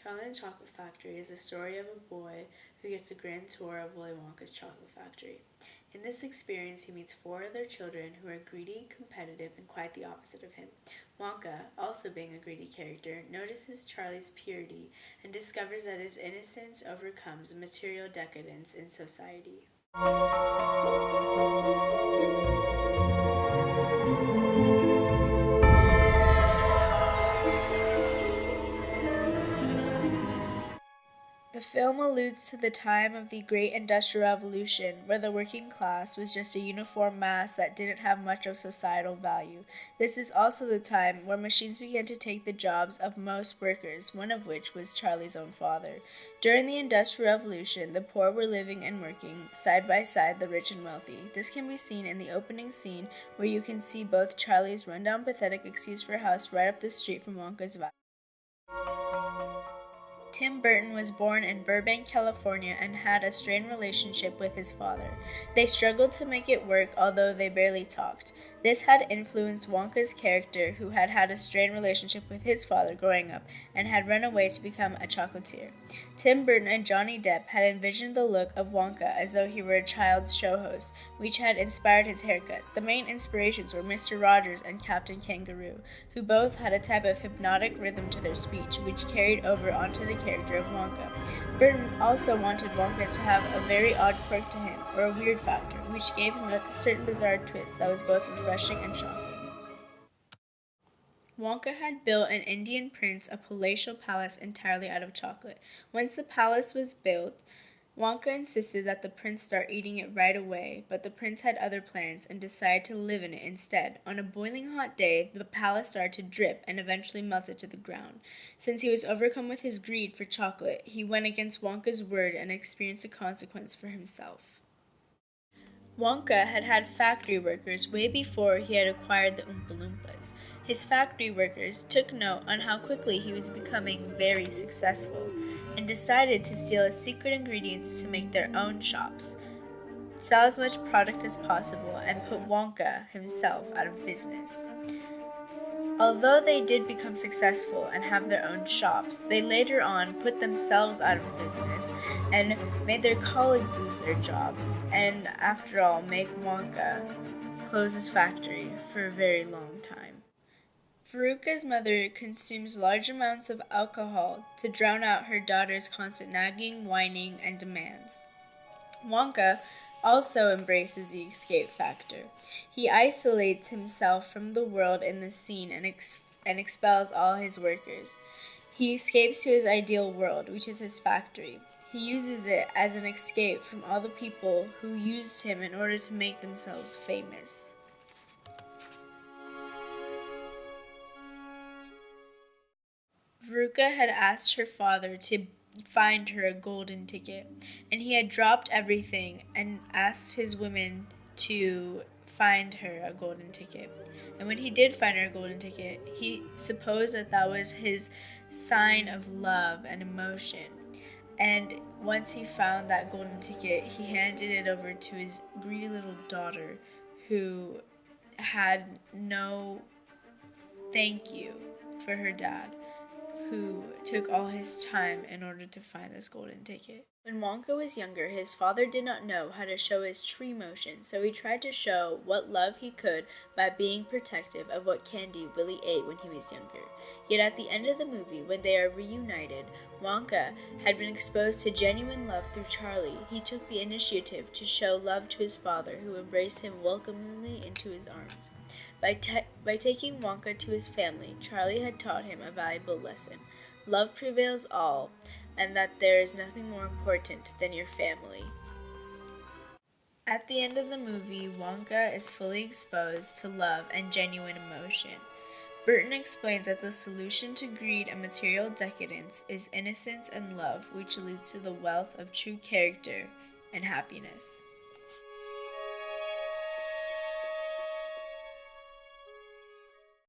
Charlie and the Chocolate Factory is the story of a boy who gets a grand tour of Willy Wonka's chocolate factory. In this experience, he meets four other children who are greedy, competitive, and quite the opposite of him. Wonka, also being a greedy character, notices Charlie's purity and discovers that his innocence overcomes material decadence in society. The film alludes to the time of the Great Industrial Revolution, where the working class was just a uniform mass that didn't have much of societal value. This is also the time where machines began to take the jobs of most workers, one of which was Charlie's own father. During the Industrial Revolution, the poor were living and working side by side the rich and wealthy. This can be seen in the opening scene, where you can see both Charlie's rundown, pathetic excuse for a house right up the street from Wonka's. Tim Burton was born in Burbank, California, and had a strained relationship with his father. They struggled to make it work, although they barely talked. This had influenced Wonka's character, who had had a strained relationship with his father growing up and had run away to become a chocolatier. Tim Burton and Johnny Depp had envisioned the look of Wonka as though he were a child's show host, which had inspired his haircut. The main inspirations were Mr. Rogers and Captain Kangaroo, who both had a type of hypnotic rhythm to their speech, which carried over onto the character of Wonka. Burton also wanted Wonka to have a very odd quirk to him, or a weird factor, which gave him a certain bizarre twist that was both refreshing and shocking. Wonka had built an Indian prince a palatial palace entirely out of chocolate. Once the palace was built, Wonka insisted that the prince start eating it right away, but the prince had other plans and decided to live in it instead. On a boiling hot day, the palace started to drip and eventually melted to the ground. Since he was overcome with his greed for chocolate, he went against Wonka's word and experienced a consequence for himself. Wonka had had factory workers way before he had acquired the Oompa Loompas. His factory workers took note on how quickly he was becoming very successful and decided to steal his secret ingredients to make their own shops, sell as much product as possible, and put Wonka himself out of business. Although they did become successful and have their own shops, they later on put themselves out of business and made their colleagues lose their jobs, and after all, make Wonka close his factory for a very long time. Veruca's mother consumes large amounts of alcohol to drown out her daughter's constant nagging, whining, and demands. Wonka also embraces the escape factor. He isolates himself from the world in the scene and expels all his workers. He escapes to his ideal world, which is his factory. He uses it as an escape from all the people who used him in order to make themselves famous. Veruca had asked her father to find her a golden ticket, and he had dropped everything and asked his women to find her a golden ticket. And when he did find her a golden ticket, he supposed that that was his sign of love and emotion. And once he found that golden ticket, he handed it over to his greedy little daughter, who had no thank you for her dad, who took all his time in order to find this golden ticket. When Wonka was younger, his father did not know how to show his true emotion, so he tried to show what love he could by being protective of what candy Willy ate when he was younger. Yet at the end of the movie, when they are reunited, Wonka had been exposed to genuine love through Charlie. He took the initiative to show love to his father, who embraced him welcomingly into his arms. By taking Wonka to his family, Charlie had taught him a valuable lesson. Love prevails all, and that there is nothing more important than your family. At the end of the movie, Wonka is fully exposed to love and genuine emotion. Burton explains that the solution to greed and material decadence is innocence and love, which leads to the wealth of true character and happiness.